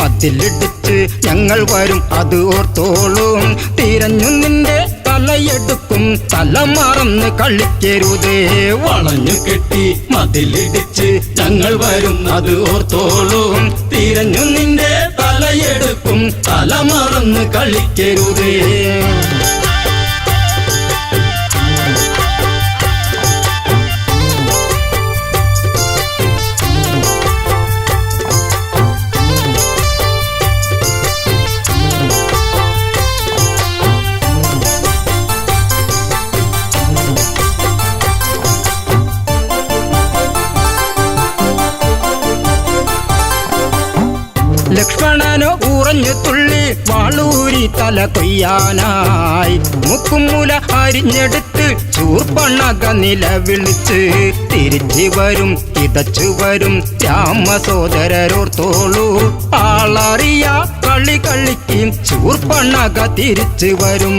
മതിലിടിച്ച് ഞങ്ങൾ വരും അത് ഓർത്തോളും. തിരഞ്ഞു നിന്റെ തലയെടുക്കും തല മറന്ന് കളിക്കരുതേ. വളഞ്ഞു കെട്ടി മതിലിടിച്ച് ഞങ്ങൾ വരും അത് ഓർത്തോളും. തിരഞ്ഞു നിന്റെ തലയെടുക്കും തല മറന്ന് കളിക്കരുതേ. ലക്ഷ്മണനോ ഉറഞ്ഞു തുള്ളി വാളൂരി തല കൊയ്യാനായി. മുക്കുമുല അരിഞ്ഞെടുത്ത് ശൂർപ്പണഖ നിലവിളിച്ച് തിരിച്ചു വരും കിതച്ചു വരും രാമസോദരരോർത്തോളൂ. ആളറിയ കളി കളിക്കും ശൂർപ്പണഖ തിരിച്ചു വരും.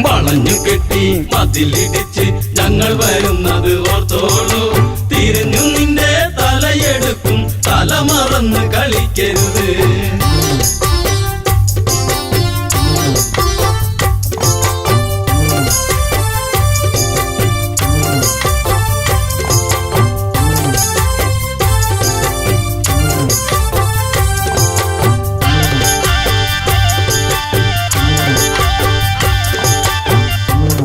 വളഞ്ഞു കെട്ടി മതിലിടിച്ച് ഞങ്ങൾ വരുന്നത് ഓർത്തോളൂ. തിരിഞ്ഞു നിന്റെ തലയെടുക്കും തല മറന്ന് കളിക്കരുത്.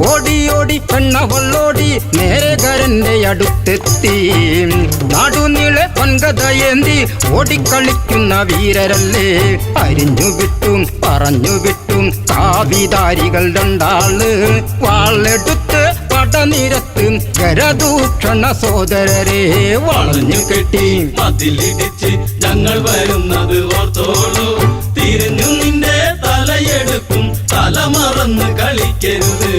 ഓടിയോടി പെണ്ണവളോടി നേരകരന്റെ അടുത്തെത്തി. നാടുനീളെ പൊൻകഥയേന്തി ഓടിക്കളിക്കുന്ന വീരരല്ലേ. അരിഞ്ഞു വിട്ടും പറഞ്ഞു വിട്ടും കാവിധാരികൾ രണ്ടാള്. വാളെടുത്ത് പടനിരത്ത് കരദൂഷണ സോദരരെ. വളഞ്ഞു കെട്ടി മതിലിടിച്ച് ഞങ്ങൾ വരുന്നത് ഓർത്തോളൂ. തിരിഞ്ഞു നിന്റെ തലയെടുക്കും തല മറന്ന് കളിക്കരുത്.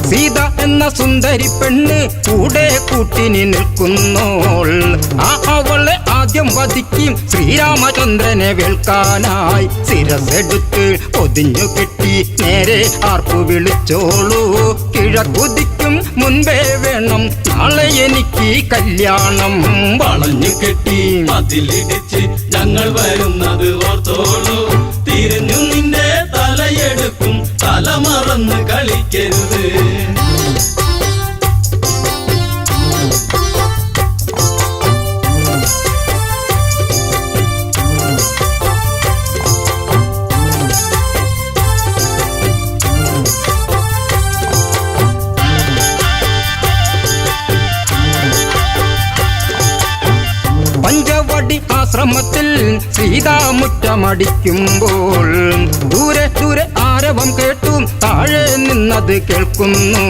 സീത എന്ന സുന്ദരി പെണ്ണ് കൂടെ കൂട്ടിനി നിൽക്കുന്നോൾ. അവളെ ആദ്യം വധിക്കും ശ്രീരാമചന്ദ്രനെ വേൾക്കാനായി. ശിരസെടുത്ത് പൊതിഞ്ഞു കെട്ടി നേരെ ആർപ്പു വിളിച്ചോളൂ. കിഴക്കുതിക്കും മുൻപേ വേണം നാളെ എനിക്ക് കല്യാണം. വളഞ്ഞു കെട്ടി മതിലിടിച്ച് ഞങ്ങൾ വരുന്നത് ഓർത്തോളൂ. തിരിഞ്ഞു നിന്റെ തലയെടുക്കും തല മറന്ന് കളിക്കരുത്. പഞ്ചവടി ആശ്രമത്തിൽ സീതാമുറ്റമടിക്കുമ്പോൾ ദൂരെ ദൂരെ ആരവം കേട്ടു താഴെ നിന്നത് കേൾക്കുന്നു.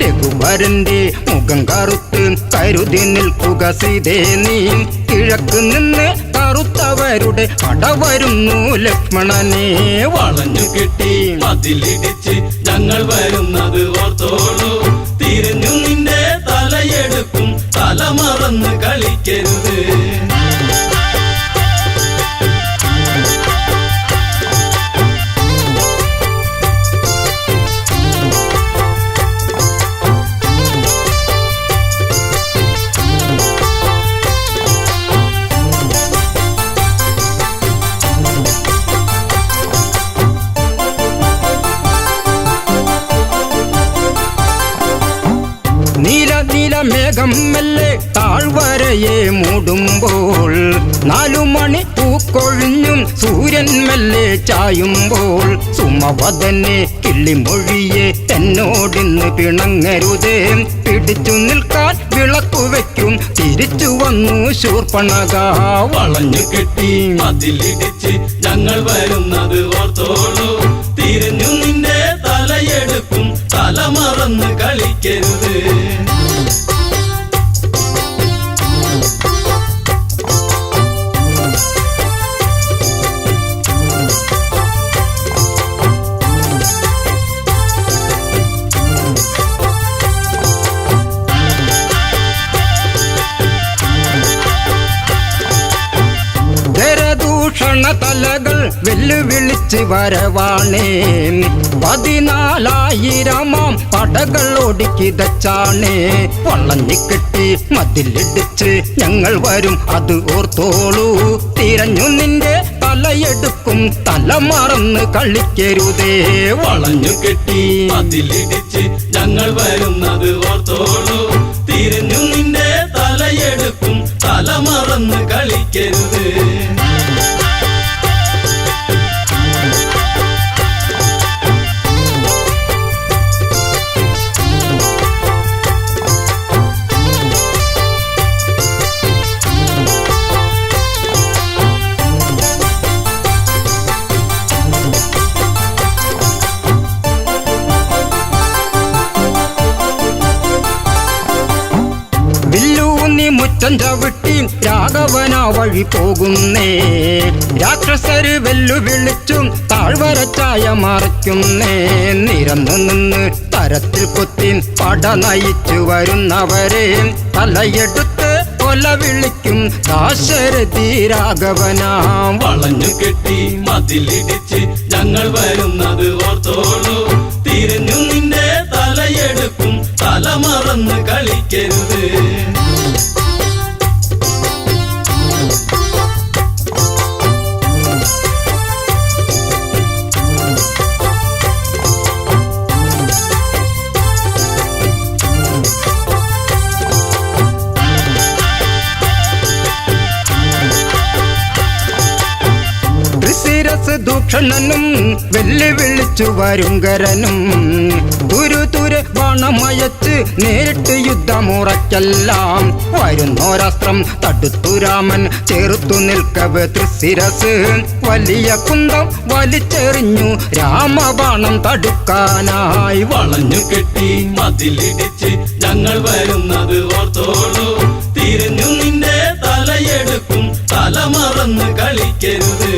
രഘുവരന്റെ മുഖം കറുത്ത് കരുതി നിൽക്കുക സീതേ നീ. കിഴക്ക് നിന്ന് കറുത്തവരുടെ പട വരുന്നു ലക്ഷ്മണനെ. വളഞ്ഞു കെട്ടി മതിലിടിച്ച് ഞങ്ങൾ വരുന്നത് ഓർത്തോളൂ. തിരിഞ്ഞു നിന്റെ തലയെടുക്കും തല മറന്ന് കളിക്കരുത്. നീല നീല മേഘം മെല്ലെ താഴ്വരയെ മൂടുമ്പോൾ. 4 മണി പൂക്കൊഴിഞ്ഞും സൂര്യൻ മെല്ലെ ചായുമ്പോൾ. സുമവദനെ കിള്ളിമൊഴിയെ എന്നോടിന്ന് പിണങ്ങരുതേ. പിടിച്ചു നിൽക്കാൻ വിളക്കു വയ്ക്കും തിരിച്ചു വന്നു ശൂർപ്പണഖ. വളഞ്ഞു കെട്ടി മതിലിടിച്ച് ഞങ്ങൾ വരുന്നത് ഓർത്തോളൂ. തിരിഞ്ഞു നിന്റെ തലയെടുക്കും തല മറന്ന് കളിക്കരുത്. രണതലകൾ വെല്ലുവിളിച്ച് വരവാണേ 14,000 പടകൾ ഒടുക്കിതച്ചാണേ വളഞ്ഞു കെട്ടി മതിലിടിച്ച് ഞങ്ങൾ വരും അത് ഓർത്തോളൂ തിരഞ്ഞു നിന്റെ തലയെടുക്കും തല മറന്ന് കളിക്കരുതേ വളഞ്ഞു കെട്ടി മതിലിടിച്ച് ഞങ്ങൾ വരുന്നത് ഓർത്തോളൂ തിരിഞ്ഞു നിന്റെ തലയെടുക്കും തല മറന്ന് കളിക്കരുത് മുറ്റം ചവിട്ടി രാഘവന വഴി പോകുന്നേ രാക്ഷസര് വെല്ലുവിളിച്ചും താഴ്വരച്ചായ മറയ്ക്കുന്നേ നിരന്നു നിന്ന് തരത്തിൽ കുത്തി പട നയിച്ചു വരുന്നവരെ തലയെടുത്ത് കൊല വിളിക്കും ദാശരഥി രാഘവനാം വളഞ്ഞു കെട്ടി മതിലിടിച്ച് ഞങ്ങൾ വരുന്നത് ഓർത്തോളൂ തിരിഞ്ഞു നിന്റെ തലയെടുക്കും തല മറന്ന് കളിക്കരുത് ദൂഷണനും വെല്ലുവിളിച്ചു വരുങ്കരനും തുരുതുരെ ബാണമയച്ച് നേരിട്ട് യുദ്ധമുറയ്ക്കെല്ലാം വരുന്നോരസ്ത്രം തടുത്തു രാമൻ ചേർത്തു നിൽക്കവേ തൃശിരസ് വലിയ കുന്തം വലിച്ചെറിഞ്ഞു രാമബാണം തടുക്കാനായി വളഞ്ഞു കെട്ടി മതിലിടിച്ച് ഞങ്ങൾ വരുന്നത് ഓർത്തോളൂ തിരിഞ്ഞു നിന്റെ തലയെടുക്കും തല മറന്ന് കളിക്കരുത്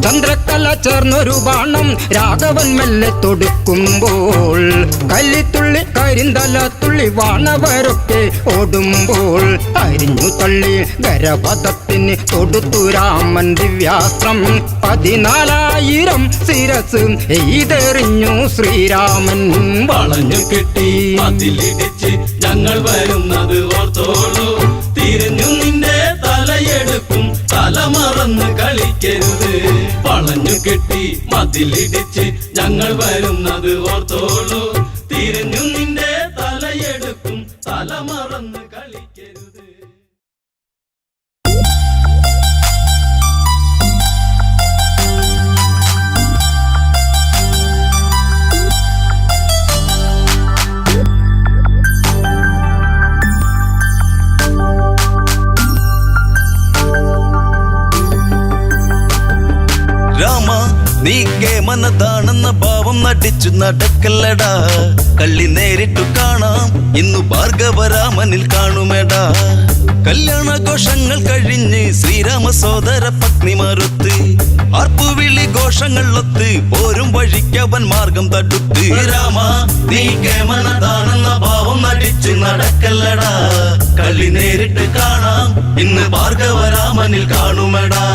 ചന്ദ്രക്കല ചേർന്നൊരു ബാണം രാഘവൻ മെല്ലെ തൊടുക്കുമ്പോൾ കല്ലിത്തുള്ളി കരിന്തലത്തുള്ളി വാണവരൊക്കെ ഓടുമ്പോൾ അരിഞ്ഞു തള്ളി ഗരപഥത്തിന് തൊടുത്തു രാമൻ ദിവ്യാസ്ത്രം 14,000 ശിരസ് എയ്തെറിഞ്ഞു ശ്രീരാമൻ വളഞ്ഞു കെട്ടി മതിലിടിച്ച് ഞങ്ങൾ വരുന്നത് ഓർത്തോളൂ തിരിഞ്ഞു നിന്റെ തലയെടുക്കും തല മറന്ന് കളിക്കരുത് വളഞ്ഞു കെട്ടി മതിലിടിച്ച് ഞങ്ങൾ വരുന്നത് ഓർത്തോളൂ തിരിഞ്ഞു നിന്റെ തലയെടുക്കും തല മറന്ന് കളിക്കരുത് നീ കേമനതാണെന്ന ഭാവം നടിച്ചു നടക്കല്ലടാ കള്ളി നേരിട്ടു കാണാം ഇന്നു ഭാർഗവരാമനിൽ കാണുമെടാ കല്യാണഘോഷങ്ങൾ കഴിഞ്ഞ് ശ്രീരാമ സോദര പത്നിമാരൊത്ത് ആർപ്പുവിളി ഘോഷങ്ങളൊത്ത് പോരും വഴിക്കവൻ മാർഗം തടുത്ത് രാമ നീ കേമനതാണെന്ന ഭാവം നടിച്ചു നടക്കല്ലടാ കള്ളി നേരിട്ട് കാണാം ഇന്ന് ഭാർഗവരാമനിൽ കാണുമെടാ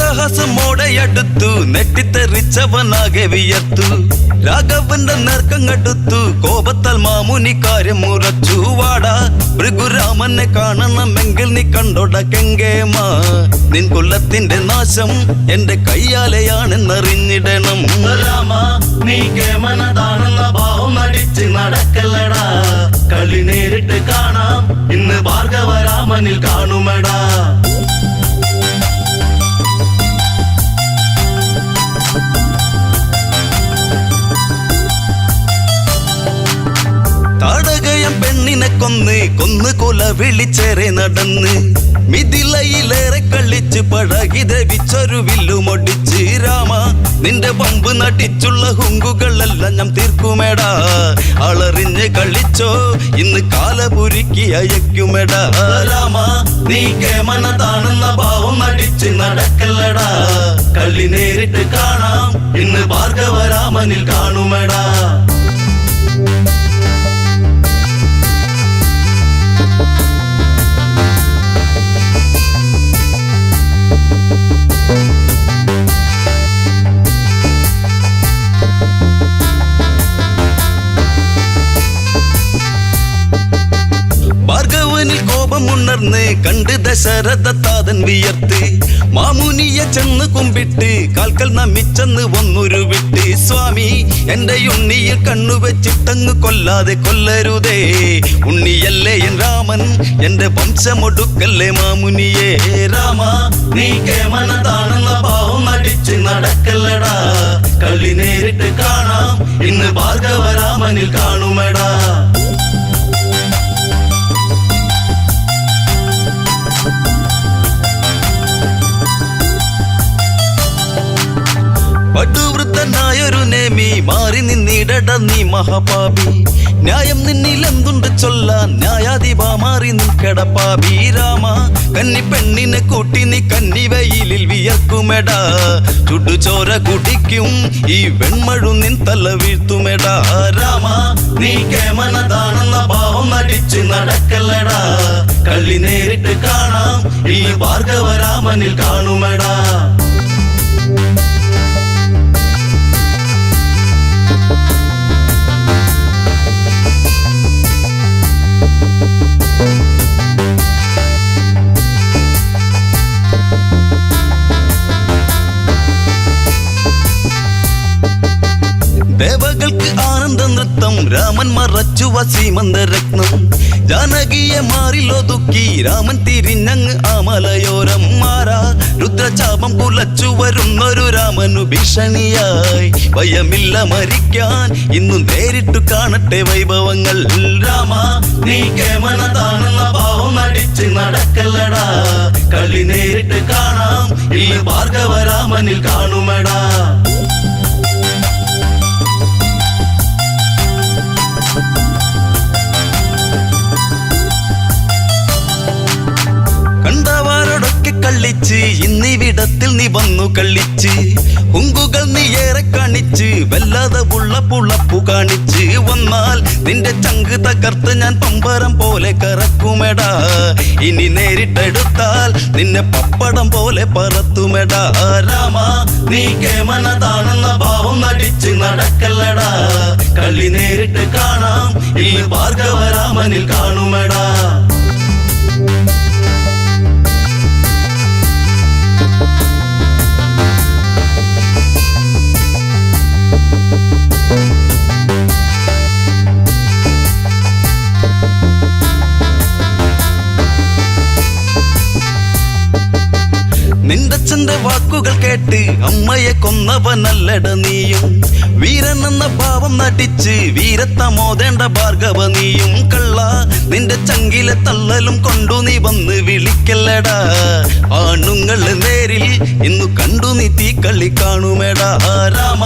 അട്ടഹാസമോടെയടുത്തു നെട്ടിത്തെറിച്ചവനാകെ വിയർത്തു രാഘവന്റെ നേർക്കങ്ങടുത്തു കോപത്താൽ മാമുനി കാര്യം മുറച്ചു വാടാ ഭൃഗുരാമനെ കാണണമെങ്കിൽ നീ കണ്ടോട കെങ്കേമ നിൻ കുലത്തിന്റെ നാശം എന്റെ കയ്യാലെയാണെന്നറിഞ്ഞിടണം രാമ നീ കേമനതാണെന്ന ഭാവം നടിച്ച് നടക്കല്ലടാ കളി നേരിട്ട് കാണാം ഇന്ന് ഭാർഗവരാമനിൽ കാണുമെടാ കൊന്ന് കൊല വിളിച്ചേറെ നടന്ന് മിഥിലയിലേറെ കളിച്ച് പഴകി ദേവിച്ചൊരു വില്ലുമൊടിച്ച് രാമ നിന്റെ പമ്പ് നടിച്ചുള്ള ഹുങ്കുകളെല്ലാം ഞാൻ തീർക്കുമേടാ അളറിഞ്ഞ് കളിച്ചോ ഇന്ന് കാലപുരുക്കി അയക്കുമേടാ രാമ നീ കേമനതാണെന്ന ഭാവം നടിച്ച് നടക്കല്ലടാ കളി നേരിട്ട് കാണാം ഇന്ന് ഭാർഗവരാമനിൽ കാണുമേടാ ഭാർഗവനിൽ കോപമുണർന്ന് കണ്ട് ദശരഥത്താതൻ വിയർത്ത് മാമുനിയെ ചെന്ന് കുമ്പിട്ട് കാൽക്കൽ നമിച്ചെന്ന് ഒന്നൊരു വിട്ട് സ്വാമി എന്റെ ഉണ്ണിയിൽ കണ്ണുവെച്ചിട്ടങ്ങ് കൊല്ലാതെ കൊല്ലരുതേ ഉണ്ണിയല്ലേ എൻ രാമൻ എന്റെ വംശമൊടുക്കല്ലേ മാമുനിയെ രാമ നീ കേമനതാണെന്ന ഭാവം നടിച്ച് നടക്കല്ലടാ കളി നേരിട്ട് കാണാം ഇന്ന് ഭാർഗവരാമനിൽ കാണുമേടാ പടുവൃത്തനായൊരു നേമി മാറി നിന്നിടട നീ മഹാപാപി ന്യായം നിന്നിലെന്തുണ്ട് ചൊല്ലാൻ ന്യായാധിപ മാറി നിൽക്കടപ്പാപി രാമ കന്നി പെണ്ണിനെ കൂട്ടി നീ കന്നിവയിലിൽ വിയർക്കുമെടാ ചുടുചോര കുടിക്കും ഈ വെൺമഴു നിൻ തല വീഴ്ത്തുമെടാ രാമ നീ കേമനതാണെന്ന ഭാവം നടിച്ച് നടക്കല്ലടാ കളി നേരിട്ട് കാണാം ഈ ഭാർഗവരാമനിൽ കാണുമേടാ ദേവകൾക്ക് ആനന്ദ നൃത്തം രാമൻ മറച്ചു വസീമന്തരത്നം ജാനകിയെ മാറിലൊതുക്കി രാമൻ തിരിഞ്ഞങ്ങ് ആ മലയോരം മാറാ രുദ്രചാപം കുലച്ചു വരുന്നൊരു രാമനു ഭീഷണിയായി ഭയമില്ല മരിക്കാൻ ഇന്നു നേരിട്ടു കാണട്ടെ വൈഭവങ്ങൾ രാമ നീ കേമനതാണെന്ന ഭാവം നടിച്ച് നടക്കല്ലടാ കളി നേരിട്ട് കാണാം ഈ ഭാർഗവരാമനിൽ കാണുമേടാ കണ്ടവാരോടൊക്കെ കള്ളിച്ച് ഇന്നിവിടത്തിൽ നീ വന്നു കള്ളിച്ച് ഹുങ്കുകൾ നീ ഏറെ കാണിച്ച് വല്ലാതെ പുളപ്പു കാണിച്ച് വന്നാൽ നിന്റെ ചങ്ക് തകർത്ത് ഞാൻ പമ്പരം പോലെ കറക്കുമെടാ ഇനി നേരിട്ടെടുത്താൽ നിന്നെ പപ്പടം പോലെ പറത്തുമെടാ രാമ നീ കേമനതാണെന്ന ഭാവം നടിച്ച് നടക്കല്ലടാ കളി നേരിട്ട് കാണാം ഇന്ന് ഭാർഗവരാമനിൽ കാണുമേടാ നിന്റച്ഛന്റെ വാക്കുകൾ കേട്ട് അമ്മയെ കൊന്നവനല്ലട നീയും വീരനെന്ന ഭാവം നടിച്ച് വീരത്തമോദേണ്ട ഭാർഗവ നീയും കള്ള നിന്റെ ചങ്കിലെ തള്ളലും കൊണ്ടു നീ വന്ന് വിളിക്കല്ലടാ ആണുങ്ങള് നേരിൽ ഇന്നു കണ്ടു നീ തീക്കളി കാണുമേടാ രാമ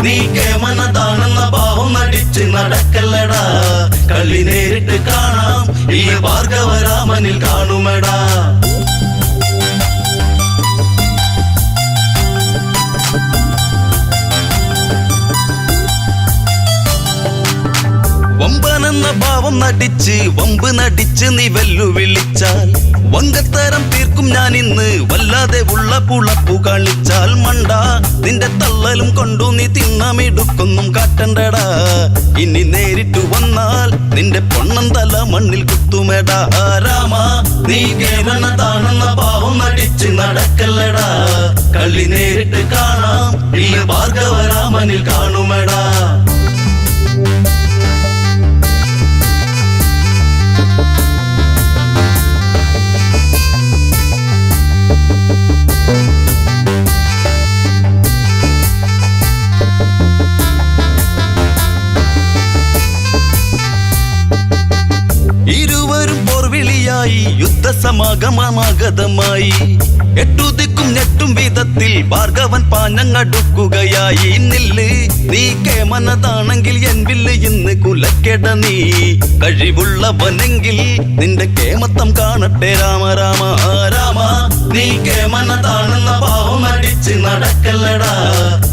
നീ കേമനതാണെന്ന ഭാവം നടിച്ച് നടക്കല്ലടാ കളി നേരിട്ട് കാണാം ഈ ഭാർഗവരാമനിൽ കാണുമേടാ വമ്പനെന്ന ഭാവം നടിച്ച് വമ്പ് നടിച്ച് നീ വെല്ലുവിളിച്ചാൽ വങ്കത്തരം തീർക്കും ഞാൻ ഇന്ന് വല്ലാതെ ഉള്ള പുളപ്പു കളിച്ചാൽ മണ്ട നിന്റെ തള്ളലും കൊണ്ടു നീ തിന്നമിടുക്കൊന്നും കാട്ടണ്ടടാ ഇനി നേരിട്ടു വന്നാൽ നിന്റെ പൊണ്ണൻ തല മണ്ണിൽ കുത്തുമേടാ രാമ നീ കേമനതാണെന്ന ഭാവം നടിച്ച് നടക്കല്ലടാ കളി നേരിട്ട് കാണാം ഇന്ന് ഭാർഗവരാമനിൽ കാണുമേടാ സമാഗമമാഗതമായി. എട്ടുദിക്കും ഞെട്ടും വിധത്തിൽ ഭാർഗവൻ പാഞ്ഞങ്ങടുക്കുകയായി. നില്ല് നീ കേമനതാണെങ്കിൽ എൻ വില്ല് ഇന്ന് കുലക്കെട നീ. കഴിവുള്ളവനെങ്കിൽ നിന്റെ കേമത്തം കാണട്ടെ രാമ രാമ രാമ. നീ കേമനതാണെന്ന ഭാവം അടിച്ച് നടക്കല്ലടാ.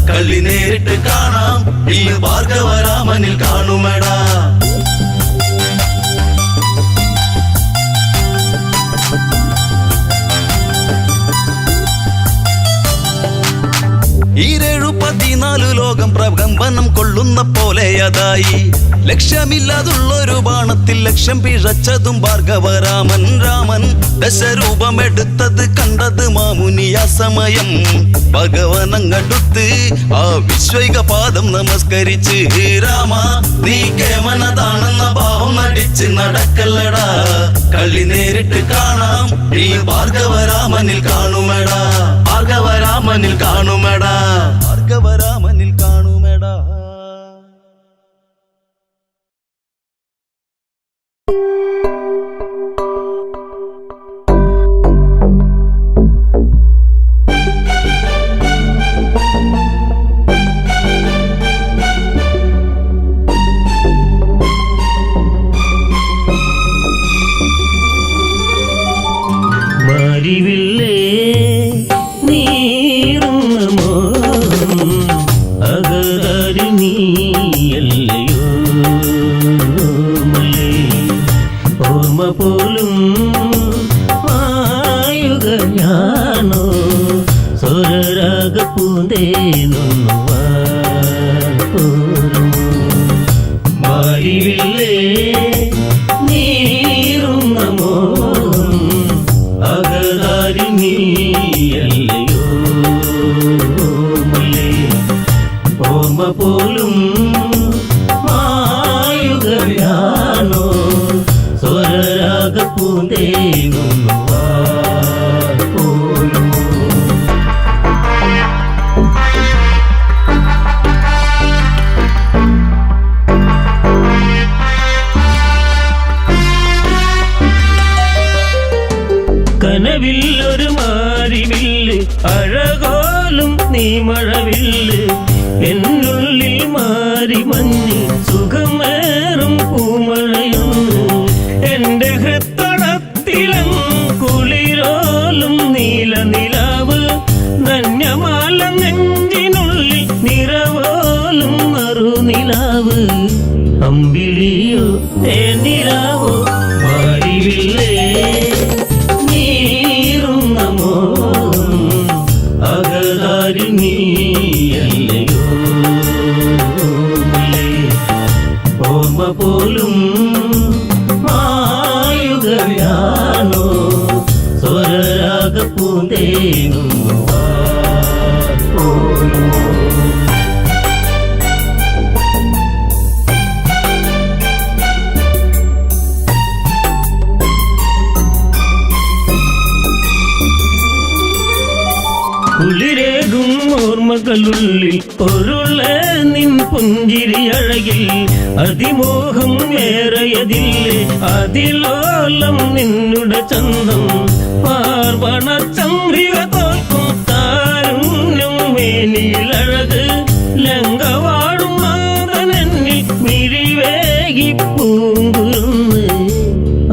കള്ളി നേരിട്ട് കാണാം ഇന്ന് ഭാർഗവരാമനിൽ കാണുമെടാ. ഈരേഴു 14 ലോകം പ്രകമ്പനം കൊള്ളുന്ന പോലെയതായി. ലക്ഷ്യമില്ലാതുള്ളൊരു ബാണത്തിൽ ലക്ഷ്യം പിഴച്ചതും ഭാർഗവരാമൻ. രാമൻ ദശരൂപമെടുത്തത് കണ്ടത് മാമുനി ആ സമയം. ഭഗവനങ്ങടുത്ത് ആ വിശ്വൈക പാദം നമസ്കരിച്ച് രാമ. നീ കേമനതാണെന്ന ഭാവം അടിച്ച് നടക്കല്ലടാ. കള്ളി നേരിട്ട് കാണാം ഇന്ന് ഭാർഗവരാമനിൽ കാണുമെടാ. ഭാർഗവരാമനിൽ കാണുമെടാ. ഭാർഗവരാമനിൽ കാണുമെടാ. മാരിവില്ലേ നീറുന്ന മോഹം അകതാരി നീയല്ലയോ മലേ. ഓർമ്മ പോലും മായുകയാണോ സ്വരരാഗ പൂന്തേനൊന്നുവാ പോരുമോ. മാരിവില്ലേ നീറുന്ന മോഹം അകതാരി നീയല്ലയോ മലേ. ഓർമ്മ പോലും മായുകയാണോ സ്വരരാഗ പൂന്തേനൊന്നുവാ പോരുമോ. കനവില്ലൊരു മാരിവില്ല് അഴകോലും നീ മഴവില്ല്. എന്നുള്ളിൽ മാറി മഞ്ഞ് സുഖമേറും പൂമഴയൊന്ന്. എന്റെ ഹൃത്തടത്തിലും കുളിരോലും നീല നിലാവ്. ധന്യമാല നെഞ്ചിനുള്ളിൽ നിറവോലും മറുനിലാവ്. അമ്പിളിയോ തേനിലാവോ മാരിവില്ലേ നീറുന്ന മോഹം അകതാരി നീയല്ലയോ മലേ. ഓർമ്മ പോലും മായുകയാണോ സ്വരരാഗ പൂന്തേനൊന്നുവാ പോരുമോ. കുളിരേകും ഓർമ്മകളുള്ളിൽ പൊരുള നിൻ പുഞ്ചിരി അഴകിൽ. അതിമോഹം ഏറയതില്ലേ അതിലോലം നിന്നുടെ ചന്തം. പാർവണ ചന്ദ്രിക തോൽക്കും താരുണ്യം മേനിലഴക്. ലങ്കവാടും നാഥനെന്നിൽ മിഴിവേകി പൂങ്കുരുന്ന്.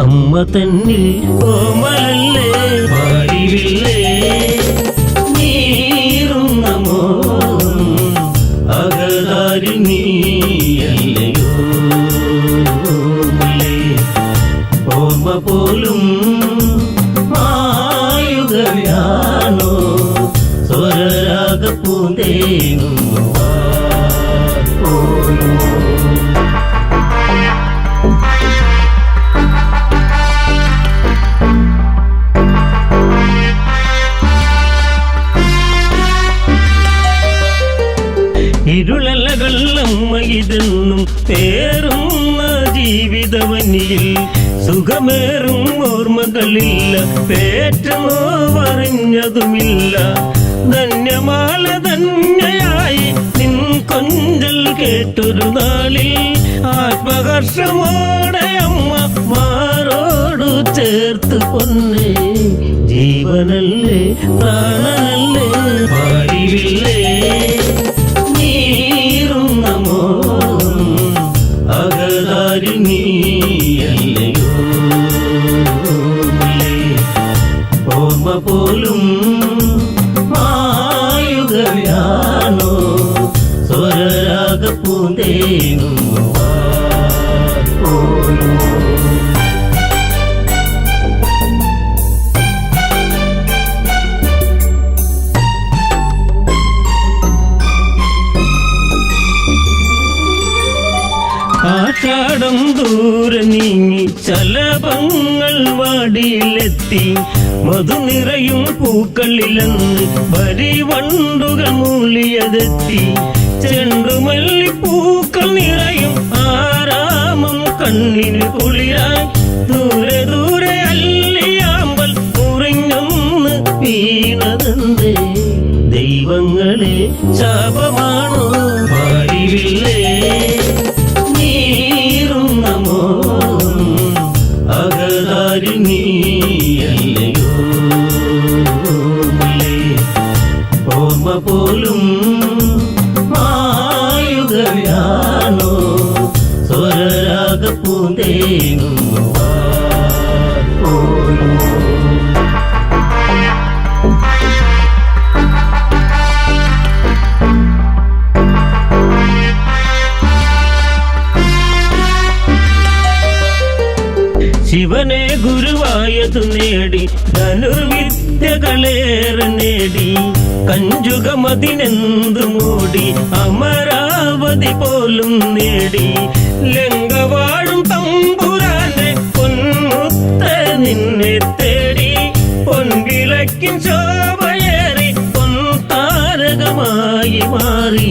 അമ്മ തന്നിൽ കോമലല്ലേ മാരിവില്ലേ നീറുന്ന മോഹം അകതാരി നീയല്ലയോ മലേ. ഓർമ്മ പോലും മായുകയാണോ സ്വരരാഗ പൂന്തേനൊന്നുവാ പോരുമോ. ഇരുളലകൾ അമ്മയിതെന്നും പേറുന്ന ജീവിതവനിയിൽ. സുഖമേറും ഓർമ്മകളില്ല പേറ്റനോവറിഞ്ഞതുമില്ല. ധന്യമാല ധന്യയായി നിൻ കൊഞ്ചൽ കേട്ടൊരു നാളിൽ ആത്മഹർഷമോടെ അമ്മ മാറ നെഞ്ചോടു ചേർത്ത് പൊന്നെ ജീവനല്ലേ പ്രാണനല്ലേ പാടിവില്ലേ നീറും നമോ അകതാരി നീയല്ലയോ ഓർമ്മ പോലും മായുകയാണോ സ്വരരാഗ പൂന്തേനും ആഷാഢം ദൂരെ നീങ്ങി ചലഭങ്ങൾ വാടിയിലെത്തി മധു നിറയും പൂക്കളിലെന്ന് വരിവണ്ടുകൾ മൂളിയതെത്തി ചെണ്ടുമല്ലിപ്പൂക്കൾ നിറയും ആരാമം കണ്ണിന് കുളിരായി ദൂരെ ദൂരെ അല്ലിയാമ്പൽ മുറിഞ്ഞൊന്ന് വീണതെന്തേ ദൈവങ്ങളെ ശാപമാണോ പാടിവില്ലേ നീറും നമോ അകതാരി നീയല്ലയോ ഓർമ്മ പോലും മായുകയാണോ സ്വരരാഗ പൂന്തേനും ശിവനെ ഗുരുവായതു നേടി ധനുർവിദ്യകളേറെ നേടി കഞ്ചുകമതിനെന്തു മൂടി അമരാവതി പോലും നേടി ലങ്കവാഴും തമ്പുരാനെ പൊന്മുത്ത നിന്നെ തേടി പൊൻവിളക്കിൻ ശോഭയേറി പൊൻതാരകമായി മാറി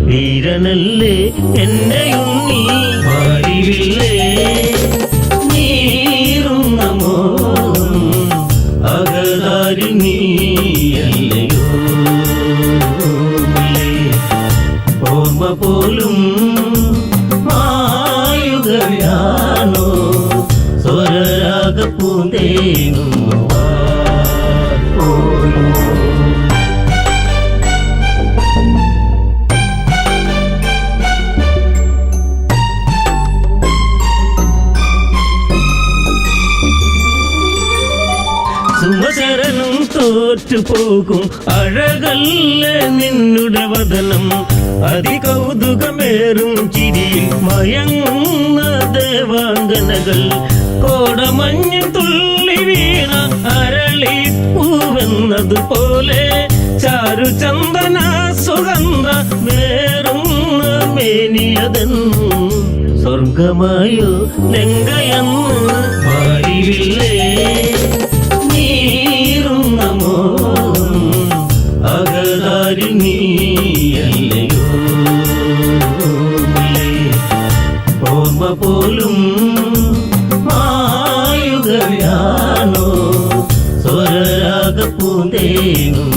വീരനല്ലേ എന്റെ ഉണ്ണി പാടിവില്ലേ നീറും നമോ അകതാരി നീയല്ലയോ ഓർമ്മ പോലും മായുകയാണോ സ്വരരാഗ പൂന്തേനും സുമശരനും തോറ്റുപോകും അഴകല്ല നിന്നുടെ വദനം അതികൗതുകമേറും ചിരിയിൽ മയങ്ങുന്ന ദേവാംഗനകൾ കോടമഞ്ഞു തുള്ളി വീണ അരളിപ്പൂവെന്നതുപോലെ ചാരുചന്ദന സുഗന്ധ വേറുന്ന മേനിയതെന്നും സ്വർഗമായോ ലങ്കയെന്ന് പാടിവില്ലേ നീറും നമോ അകതാരി നീയല്ലയോ ഓർമ്മ പോലും മായുകയാണോ സ്വരരാഗ പൂന്തേനും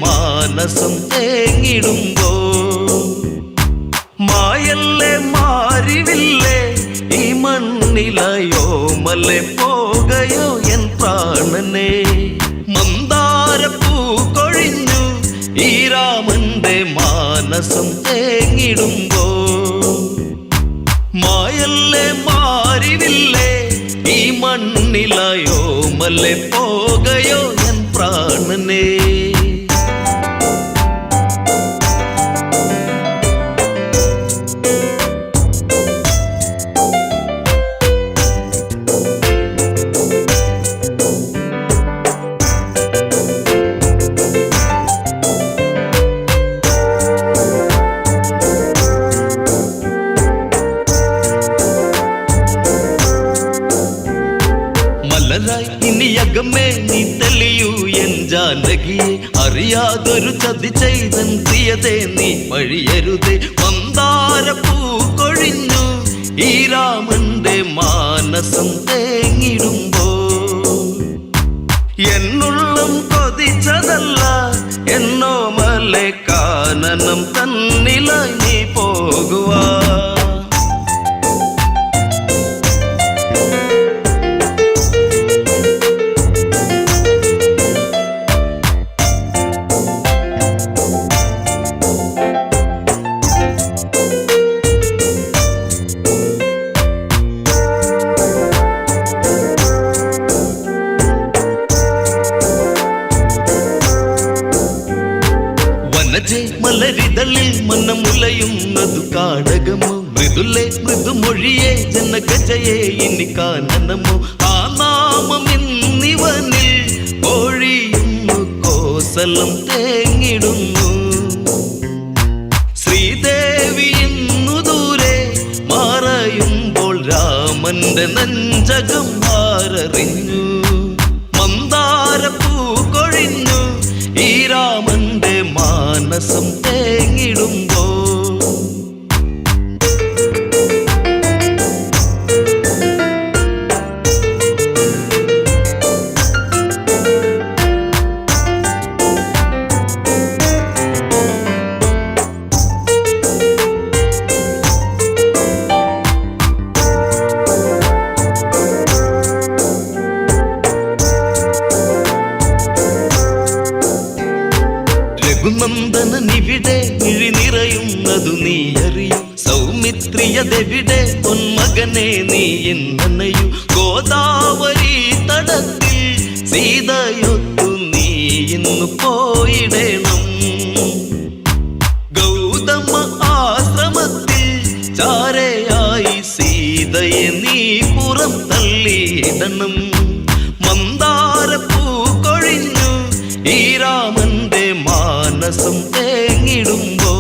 മാനസം തേങ്ങിടുമ്പോ മായല്ലേ മാറിവില്ലേ ഈ മണ്ണിലായോ മല്ലേ പോകയോ എൻ പ്രാണനെ മന്ദാരപ്പൂ കൊഴിഞ്ഞു ഈ രാമന്റെ മാനസം തേങ്ങിടുമ്പോ മായല്ലേ മാറിവില്ലേ ഈ മണ്ണിലായോ മല്ലേ പോകയോ എൻ പ്രാണനെ കാത്തൊരു ചതി ചെയ്തൻ പ്രിയതേ നീ വഴിയരുതേ. മന്ദാരപ്പൂ കൊഴിഞ്ഞു ഈ രാമന്റെ മാനസം തേങ്ങിടുമ്പോ എന്നുള്ളം കൊതിച്ചതല്ല എന്നോ മലെ കാനനം തന്നിലായി നീ പോകുവാ. മലരിതളിൽ മന്നമുലയുന്നതു കാടകമോ മൃദുലേ മൃദുമൊഴിയേ ജനകജയേ ഇനി കാനനമോ ആ നാമം ഇന്നിവനിൽ ഒഴിയുന്നു കോസലം തേങ്ങിടുന്നു. ശ്രീദേവി ഇന്നു ദൂരെ മറയുമ്പോൾ രാമന്റെ നെഞ്ചകം ആരറിഞ്ഞു. മന്ദാരപ്പൂ കൊഴിഞ്ഞു ഈ രാമന്റെ മാനസം തേങ്ങിടുമ്പോ നന്ദനനിവിടെ മിഴി നിറയുന്നതു നീ അറിയൂ. സൗമിത്രിയതെവിടെ പൊന്മകനെ നീ എന്നനയൂ. ഗോദാവരി തടത്തിൽ സീതയൊത്തു നീ ഇന്നു പോയിടണം. ഗൗതമ ആശ്രമത്തിൽ ചാരയായി സീതയെ നീ പുറം തള്ളിയിടണം. മന്ദാരപ്പൂ കൊഴിഞ്ഞു ഈ രാമന്റെ മാനസം തേങ്ങിടുമ്പോ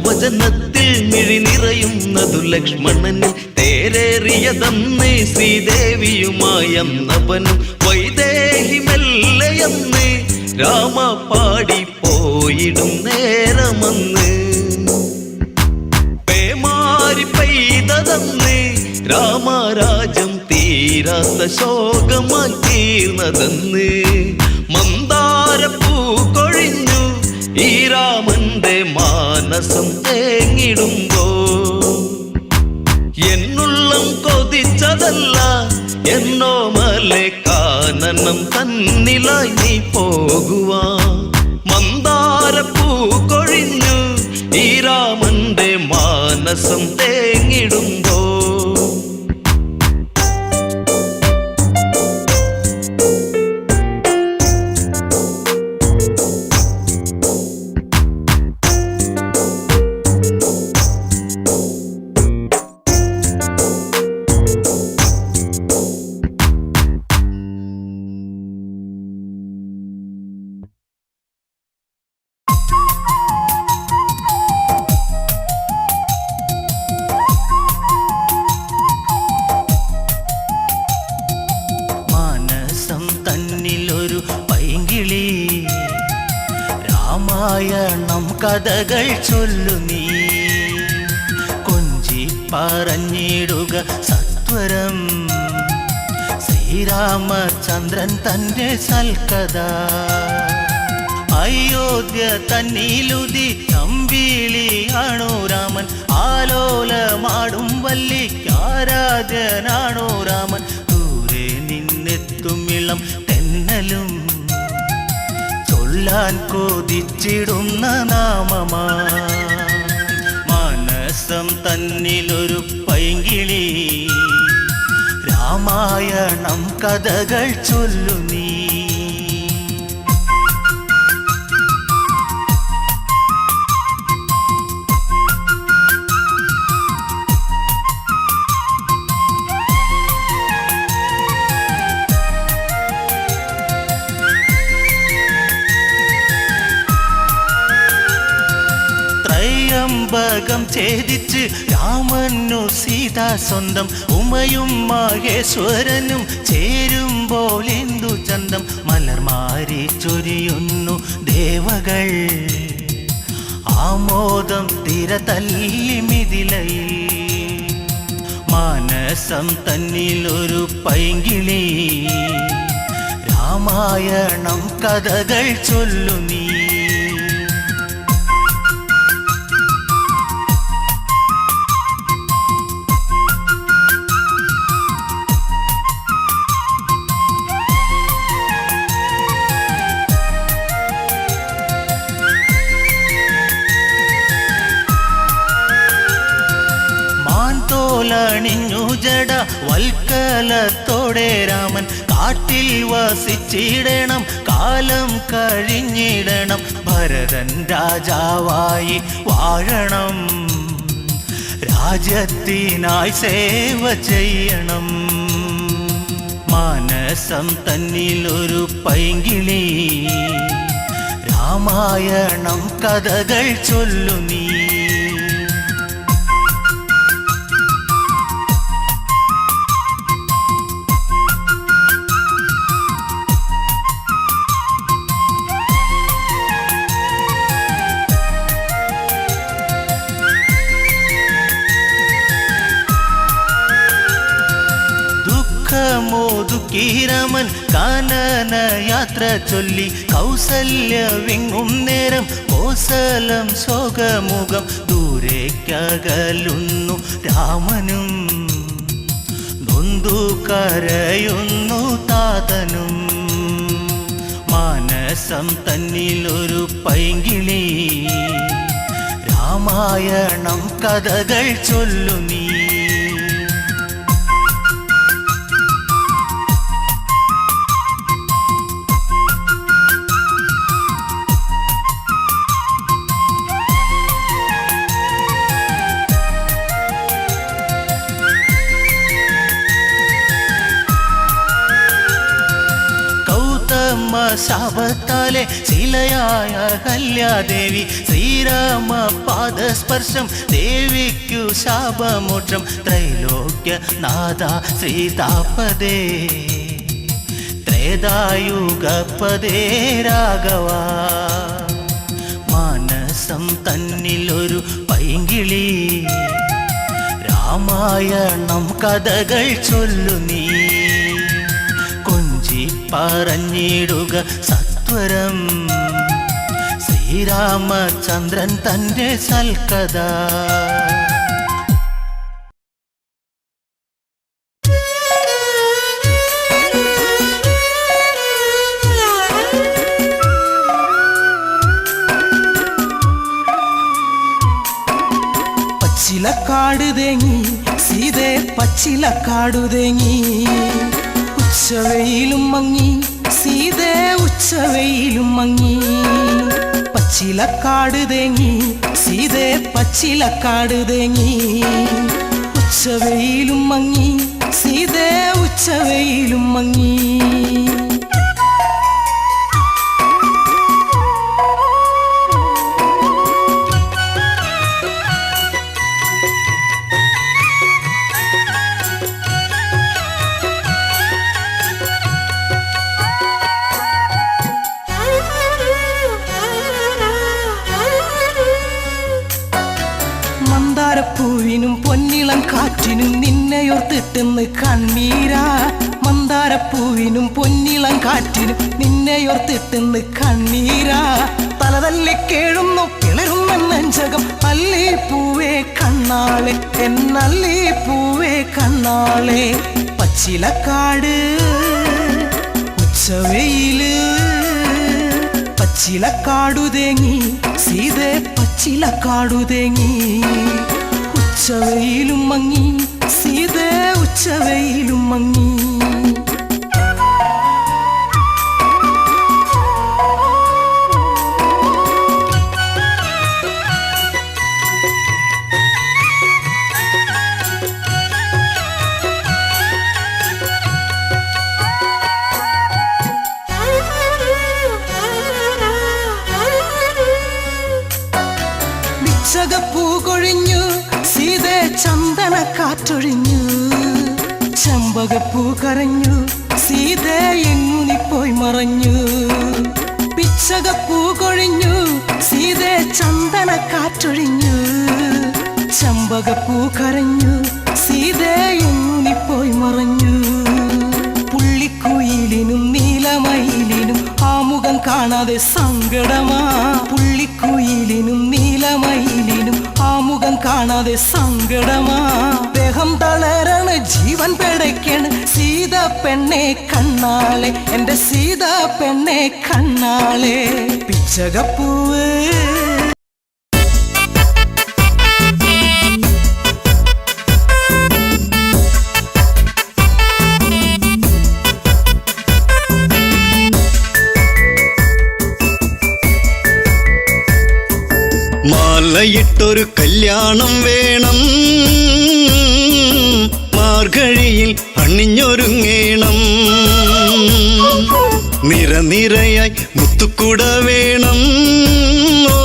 വചനത്തിൽ മിഴി നിറയുന്നതു ലക്ഷ്മണന് തേരേറിയതന്ന് ശ്രീദേവിയുമായന്നവനും വൈദേഹി മെല്ലയെന്ന് രാമ പാടിപ്പോയിടും നേരമന്ന്. പേമാരി പെയ്തതന്ന് രാമരാജം തീരാത്ത ശോകമായി തീർന്നതെന്ന്. മന്ദാരപ്പൂ കൊഴിഞ്ഞു ഈ രാമന്റെ മാനസം തേങ്ങിടുമ്പോ എന്നുള്ളം കൊതിച്ചതല്ല എന്നോ മലെ കാനനം തന്നിലായി നീ പോകുവാ. മന്ദാരപ്പൂ കൊഴിഞ്ഞു ഈ രാമന്റെ മാനസം തേങ്ങിടുമ്പോ രാമായണം കഥകൾ ചൊല്ലു നീ കൊഞ്ചി പറഞ്ഞിടുക സത്വരം ശ്രീരാമചന്ദ്രൻ തന്റെ സൽക്കഥ. അയോധ്യ തന്നിലുതി തമ്പിളിയാണോ രാമൻ ആലോലമാടും വല്ലിക്കാരാധ്യനാണോ രാമൻ. ദൂരെ നിന്നെത്തുമിളം തെന്നലും ചൊല്ലാൻ കൊതിച്ചിടുന്ന നാമമാ. മനസ്സം തന്നിലൊരു പൈങ്കിളി രാമായണം കഥകൾ ചൊല്ലു നീ. ചമ്പകം ഛേദിച്ച് രാമനു സീത സ്വന്തം ഉമയും മഹേശ്വരനും ചേരുമ്പോൾ എന്തു ചന്തം മലർമാരി ചൊരിയുന്നു ദേവകൾ ആമോദം തിര തല്ലി മിഥിലയിൽ മാനസം തന്നിലൊരു പൈങ്കിളി രാമായണം കഥകൾ ചൊല്ലു നീ ണിഞ്ഞു ജട വൽക്കലത്തോടെ രാമൻ കാട്ടിൽ വസിച്ചിടണം കാലം കഴിഞ്ഞിടണം ഭരതൻ രാജാവായി വാഴണം രാജ്യത്തിനായി സേവ ചെയ്യണം മാനസം തന്നിലൊരു പൈങ്കിളി രാമായണം കഥകൾ ചൊല്ലു നീ മോദുക്കീരമൻ കാനന യാത്ര ചൊല്ലി കൗസല്യ വിങ്ങും നേരം കോസലം ശോകമുഖം ദൂരേക്കകലുന്നു രാമനും നൊന്തു കരയുന്നു താതനും മാനസം തന്നിലൊരു പൈങ്കിളി രാമായണം കഥകൾ ചൊല്ലു നീ ശാപത്താലെ ശിലയായ കല്യാദേവി ശ്രീരാമ പാദസ്പർശം ദേവിക്കു ശാപമോക്ഷം ത്രൈലോക്യ നാഥ സീതാപദേ ത്രേതായുഗപദേ രാഘവ മാനസം തന്നിലൊരു പൈങ്കിളി രാമായണം കഥകൾ ചൊല്ലു നീ പറഞ്ഞിടുക സത്വരം ശ്രീരാമചന്ദ്രൻ തന്റെ സൽക്കഥ പച്ചിലക്കാട് തേങ്ങി സീതേ പച്ചിലക്കാടു തേങ്ങി ഉച്ചവെയിലും മങ്ങി സീതേ ഉച്ചവെയിലും മങ്ങി പച്ചിലക്കാട് തേങ്ങി സീതേ പച്ചിലക്കാട് തേങ്ങി ഉച്ചവെയിലും മങ്ങി സീതേ ഉച്ചവെയിലും മങ്ങി മന്ദാരപ്പൂവിനും പൊന്നിളം കാറ്റിനും നിന്നെയോർത്തിട്ടെന്ന് കണ്ണീരാ മന്ദാരപ്പൂവിനും പൊന്നിളം കാറ്റിനും നിന്നെയോർത്തിട്ടെന്ന് കണ്ണീരാ തലതല്ലി കേഴുന്നു കിളരുന്ന നെഞ്ചകം അല്ലിപ്പൂവേ കണ്ണാളെ എന്നല്ലിപ്പൂവേ കണ്ണാളെ പച്ചിലക്കാട് ഉച്ചവെയില് പച്ചിലക്കാടു തേങ്ങി സീതേ പച്ചിലക്കാടു തേങ്ങി ഉച്ചവെയിലും മങ്ങി സീതേ ഉച്ചവെയിലും മങ്ങി ചെമ്പകപ്പൂ കരഞ്ഞു സീതേ എങ്ങു നീ പോയി മറഞ്ഞു പിച്ചകപ്പൂ കൊഴിഞ്ഞു സീതേ ചന്ദന കാറ്റൊഴിഞ്ഞു ചെമ്പകപ്പൂ കരഞ്ഞു സീതേ എങ്ങു നീ പോയി മറഞ്ഞു പുള്ളിക്കുയിലിനും നീലമയിലിനും ആ മുഖം കാണാതെ സങ്കടമാ പുള്ളിക്കുയിലിനും നീലമയിലിനും ആ മുഖം കാണാതെ സങ്കടമാ ദേഹം തളരണ ജീവൻ പിടയ്ക്കണ് സീത പെണ്ണെ കണ്ണാളെ എന്റെ സീത പെണ്ണെ കണ്ണാളെ പിച്ചകപ്പൂവ് മാലയിട്ടൊരു കല്യാണം വേണം മാർഗഴിയിൽ അണിഞ്ഞൊരുങ്ങേണം നിരനിരയായി മുത്തുക്കുട വേണം ഓ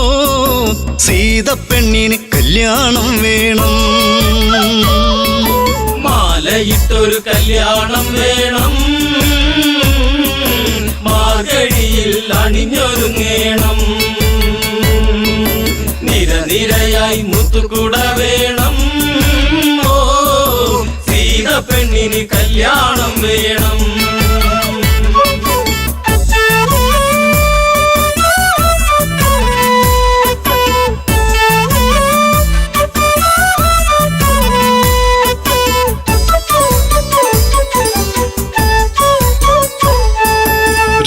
സീത പെണ്ണിന് കല്യാണം വേണം മാലയിട്ടൊരു കല്യാണം വേണം മാർഗഴിയിൽ അണിഞ്ഞൊരുങ്ങേണം നിരനിരയായി മുത്തുകുട വേണം ഓ സീത പെണ്ണിന് കല്യാണം വേണം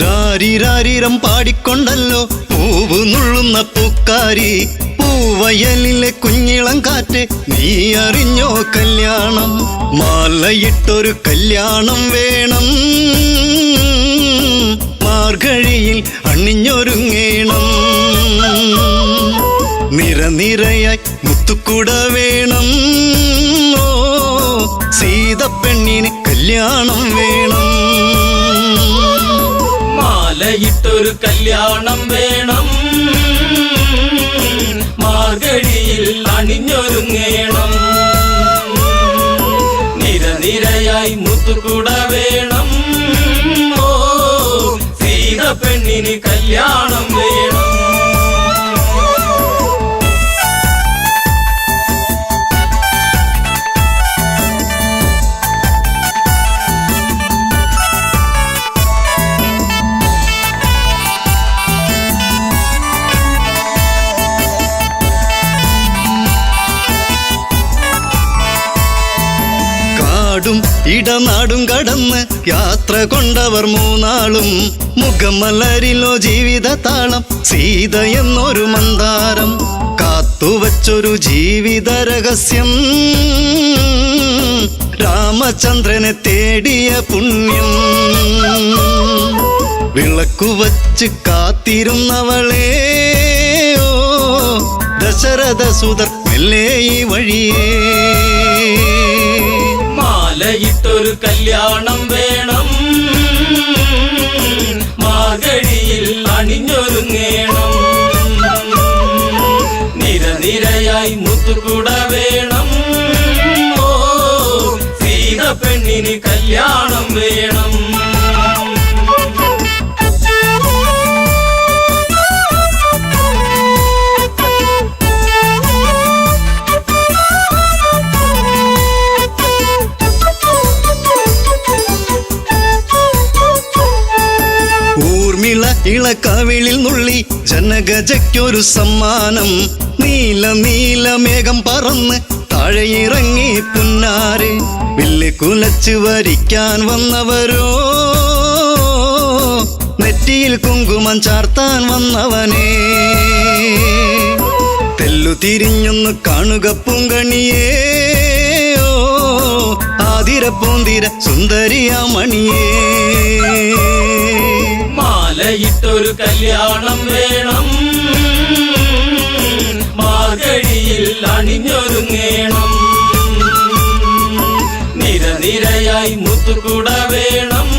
രാരിരാരിരം പാടിക്കൊണ്ടല്ലോ പൂവ് നുള്ളുന്ന പൂക്കാരി പൂവയലിലെ കുഞ്ഞിളം കാറ്റ് നീ അറിഞ്ഞോ കല്യാണം മാലയിട്ടൊരു കല്യാണം വേണം മാർഗഴിയിൽ അണിഞ്ഞൊരുങ്ങേണം നിരനിരയായി മുത്തുക്കുട വേണം ഓ സീത പെണ്ണിന് കല്യാണം വേണം മാലയിട്ടൊരു കല്യാണം വേണം മാർഗഴിയിൽ അണിഞ്ഞൊരുങ്ങേണം നിരനിരയായി മുത്തുകുട വേണം ഓ സീത പെണ്ണിന് കല്യാണം വേണം ഇടനാടും കടന്ന് യാത്ര കൊണ്ടവർ മൂന്നാളും മുഖമലരിലോ ജീവിത താളം സീത എന്നൊരു മന്ദാരം കാത്തുവച്ചൊരു ജീവിത രഹസ്യം രാമചന്ദ്രനെ തേടിയ പുണ്യം വിളക്കുവച്ച് കാത്തിരുന്നവളെ ഓ ദശരഥ സുതർ മെല്ലെ ഈ വഴിയേ മാലയിട്ടൊരു കല്യാണം വേണം മാർഗഴിയിൽ അണിഞ്ഞൊരുങ്ങേണം നിരനിരയായി മുത്തുകുട വേണം ഓ സീത പെണ്ണിന് കല്യാണം വേണം ഇളക്കവിളിൽ നുള്ളി ജനഗജയ്ക്കൊരു സമ്മാനം നീല നീല മേഘം പറന്ന് താഴെയിറങ്ങി പുന്നാരെ വില്ല് കുലച്ച് വരിക്കാൻ വന്നവരോ നെറ്റിയിൽ കുങ്കുമം ചാർത്താൻ വന്നവനെ തെല്ലു തിരിഞ്ഞൊന്ന് കാണുക പൂങ്കണിയേ ഓ ആതിര പൂന്തിര സുന്ദരിയാ മണിയേ മാലയിട്ടൊരു കല്യാണം വേണം മാർഗഴിയിൽ അണിഞ്ഞൊരുങ്ങേണം നിരനിരയായി മുത്തുകുട വേണം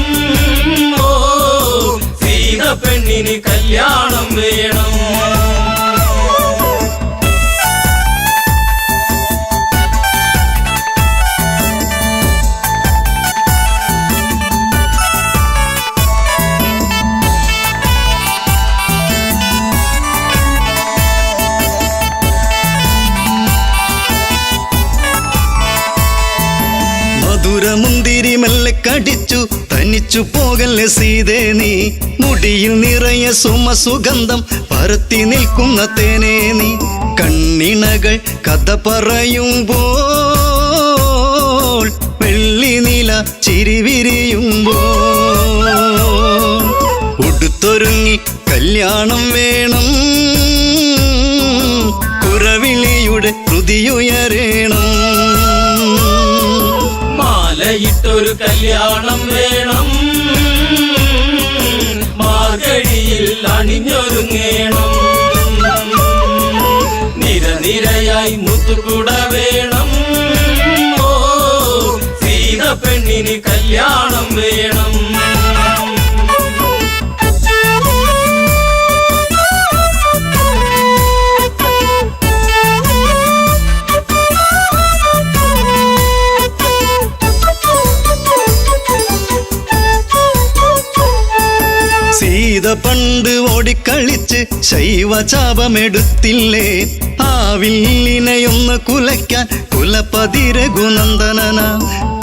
ഓ സീത പെണ്ണിന് കല്യാണം വേണം മുന്തിരി മെല്ലെ കടിച്ചു തനിച്ചു പോകല്ലേ സീതേ നീ മുടിയിൽ നിറയെ സുമസുഗന്ധം പരത്തി നിൽക്കുന്ന തേനേ നീ കണ്ണിണകൾ കഥ പറയുമ്പോൾ വെള്ളി നില ചിരിവിരിയുമ്പോൾ ഉടുത്തൊരുങ്ങി കല്യാണം വേണം കുരവിളിയുടെ ഹൃതിയുയരേണം മാലയിട്ടൊരു കല്യാണം വേണം മാർഗഴിയിൽ അണിഞ്ഞൊരുങ്ങേണം നിരനിരയായി മുത്തുകുട വേണം ഓ സീത പെണ്ണിന് കല്യാണം വേണം സീത പണ്ട് ഓടിക്കളിച്ച് ശൈവചാപമെടുത്തില്ലേ ആ വില്ലിനെയൊന്ന് കുലയ്ക്കാൻ കുലപതി രഘുനന്ദനന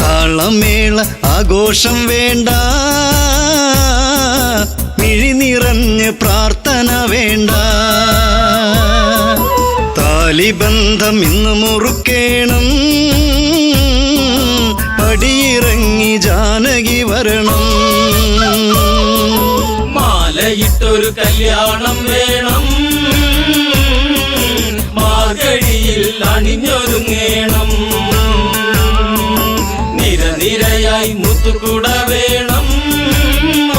താളമേള ആഘോഷം വേണ്ട മിഴി നിറഞ്ഞ് പ്രാർത്ഥന വേണ്ട താലിബന്ധം ഇന്ന് മുറുക്കേണം പടിയിറങ്ങി ജാനകി വരണം മാലയിട്ടൊരു കല്യാണം വേണം മാർഗഴിയിൽ അണിഞ്ഞൊരുങ്ങേണം നിരനിരയായി മുത്തുകുട വേണം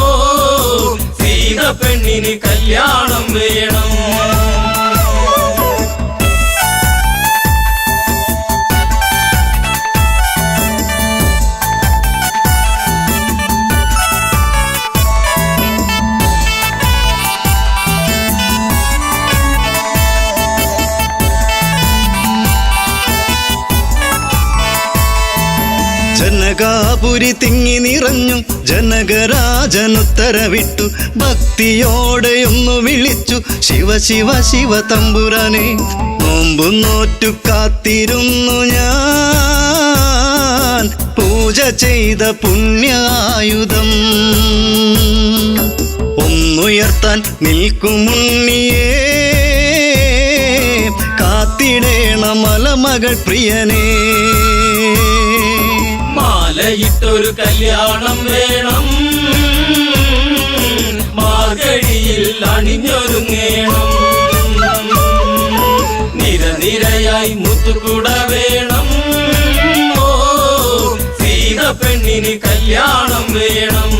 ഓ സീത പെണ്ണിന് കല്യാണം വേണം ജനകാപുരി തിങ്ങി നിറഞ്ഞു ജനകരാജനുത്തരവിട്ടു ഭക്തിയോടെയൊന്നു വിളിച്ചു ശിവ ശിവ ശിവ തമ്പുരാനെ നോമ്പു നോറ്റു കാത്തിരുന്നു ഞാൻ പൂജ ചെയ്ത പുണ്യായുധം ഒന്നുയർത്താൻ നിൽക്കുമുണ്ണിയേ കാത്തിടേണ മലമകൾ പ്രിയനേ മാലയിട്ടൊരു കല്യാണം വേണം മാർഗഴിയിൽ അണിഞ്ഞൊരുങ്ങേണം നിരനിരയായി മുത്തുകുട വേണം ഓ സീത പെണ്ണിന് കല്യാണം വേണം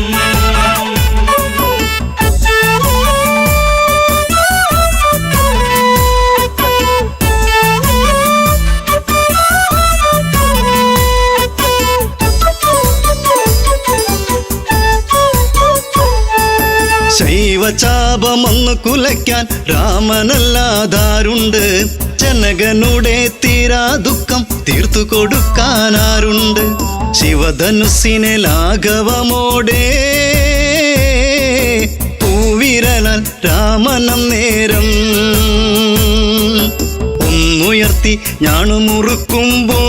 ശൈവചാപമൊന്നു കുലയ്ക്കാൻ രാമനല്ലാതാരുണ്ട് ജനകനുടെ തീരാ ദുഃഖം തീർത്തു കൊടുക്കാനാരുണ്ട് ശിവധനുസിനെ ലാഘവമോടെ പൂവിരലാൽ രാമനം നേരം ഒന്നുയർത്തി ഞാണുമുറുക്കുമ്പോൾ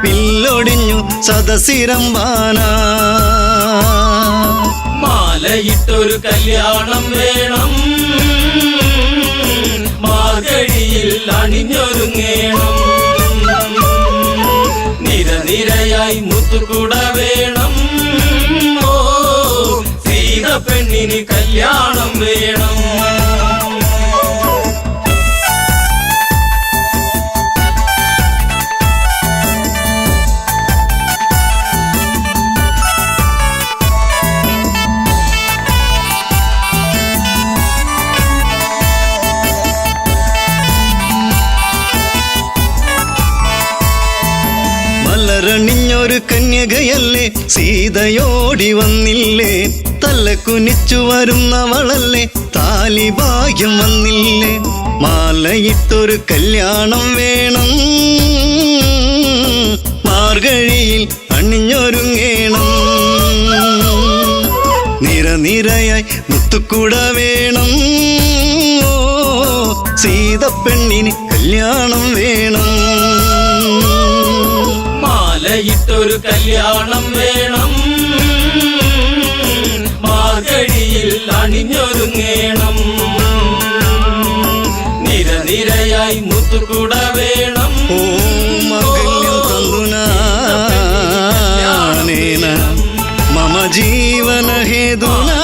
വില്ലൊടിഞ്ഞു സദസിരം വാനാ മാലയിട്ടൊരു കല്യാണം വേണം മാർഗഴിയിൽ അണിഞ്ഞൊരുങ്ങേണം നിരനിരയായി മുത്തുകുട വേണം ഓ സീത പെണ്ണിന് കല്യാണം വേണം മലരണിഞ്ഞൊരു കന്യകയല്ലേ സീതയോടി വന്നില്ലേ തല കുനിച്ചു വരുന്നവളല്ലേ താലി ഭാഗ്യം വന്നില്ലേ മാലയിട്ടൊരു കല്യാണം വേണം മാർഗഴിയിൽ അണിഞ്ഞൊരുങ്ങേണം നിരനിരയായി മുത്തുക്കുട വേണം സീത പെണ്ണിന് കല്യാണം വേണം മാലയിട്ടൊരു കല്യാണം വേണം, മാർഗഴിയിൽ അണിഞ്ഞൊരുങ്ങേണം. നിരനിരയായി മുത്തുകുട വേണം, മംഗല്യം തന്തുനാനേന മമ ജീവന ഹേതുനാ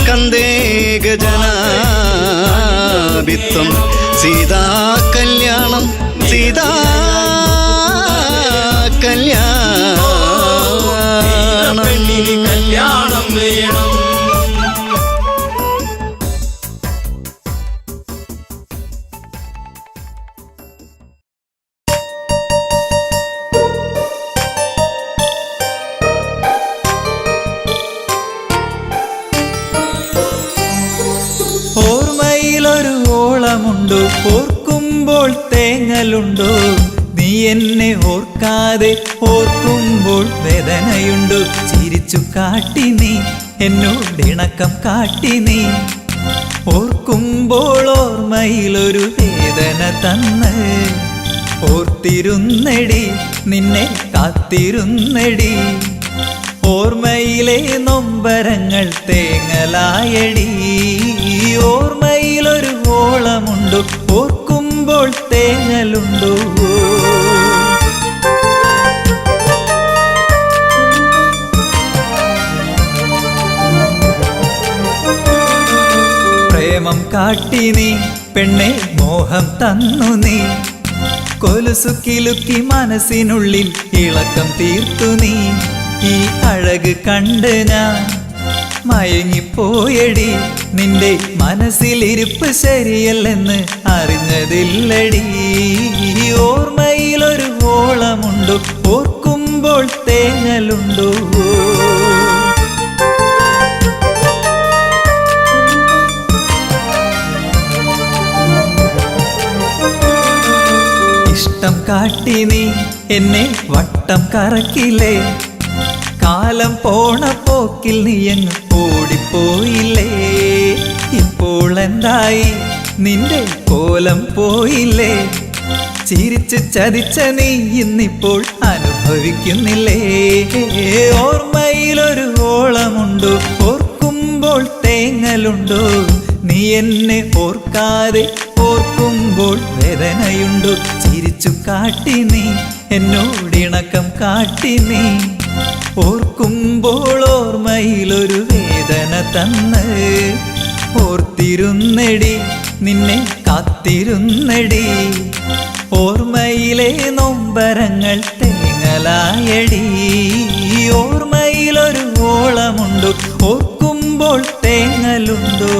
കന്ദേ ഗജനാഭിത്വം സീതാ കല്യാണം സീതാ കല്യാണം. പെണ്ണിന് കല്യാണം വേണം. ഓർമ്മയിലൊരു ഓളമുണ്ടോ, ഓർക്കുമ്പോൾ തേങ്ങലുണ്ടോ, നീ എന്നെ ഓർക്കാതെ ഓർക്കുമ്പോൾ വേദനയുണ്ടോ. ചിരിച്ചു കാട്ടി നീ എന്നോടിണക്കം കാട്ടി നീ, ഓർക്കുമ്പോൾ ഓർമ്മയിലൊരു വേദന തന്ന്. ഓർത്തിരുന്നടി നിന്നെ കാത്തിരുന്നടി, ഓർമ്മയിലെ നൊമ്പരങ്ങൾ തേങ്ങലായടി. ഓർമ്മയിലൊരു ഓളമുണ്ടോ, ഓർക്കുമ്പോൾ തേങ്ങലുണ്ടോ. പ്രേമം കാട്ടി നീ പെണ്ണെ മോഹം തന്നു നീ, കൊലുസു കിലുക്കി മനസ്സിനുള്ളിൽ ഇളക്കം തീർത്തു നീ. ഈ അഴക് കണ്ട് ഞാൻ മയങ്ങിപ്പോയടി, നിന്റെ മനസ്സിലിരിപ്പ് ശരിയല്ലെന്ന് അറിഞ്ഞതില്ലടി. ഓർമ്മയിലൊരു ഓളമുണ്ടോ, ഓർക്കുമ്പോൾ തേങ്ങലുണ്ടോ. ഇഷ്ടം കാട്ടി നീ എന്നെ വട്ടം കറക്കില്ലേ, കാലം പോണ പോക്കിൽ നീ അങ്ങ് ഓടിപ്പോയില്ലേ. ഇപ്പോൾ എന്തായി നിന്റെ കോലം പോയില്ലേ, ചിരിച്ച് ചതിച്ച നീ ഇന്നിപ്പോൾ അനുഭവിക്കുന്നില്ലേ. ഓർമ്മയിലൊരു ഓളമുണ്ടോ, ഓർക്കുമ്പോൾ തേങ്ങലുണ്ടോ, നീ എന്നെ ഓർക്കാതെ ഓർക്കുമ്പോൾ വേദനയുണ്ടോ. ചിരിച്ചു കാട്ടി നീ എന്നോടിണക്കം കാട്ടി നീ, ഓർക്കുമ്പോൾ ഓർമ്മയിലൊരു വേദന തന്ന്. ഓർത്തിരുന്നടി നിന്നെ കാത്തിരുന്നടി, ഓർമ്മയിലെ നൊമ്പരങ്ങൾ തേങ്ങലായടി. ഓർമ്മയിലൊരു ഓളമുണ്ടോ, ഓർക്കുമ്പോൾ തേങ്ങലുണ്ടോ.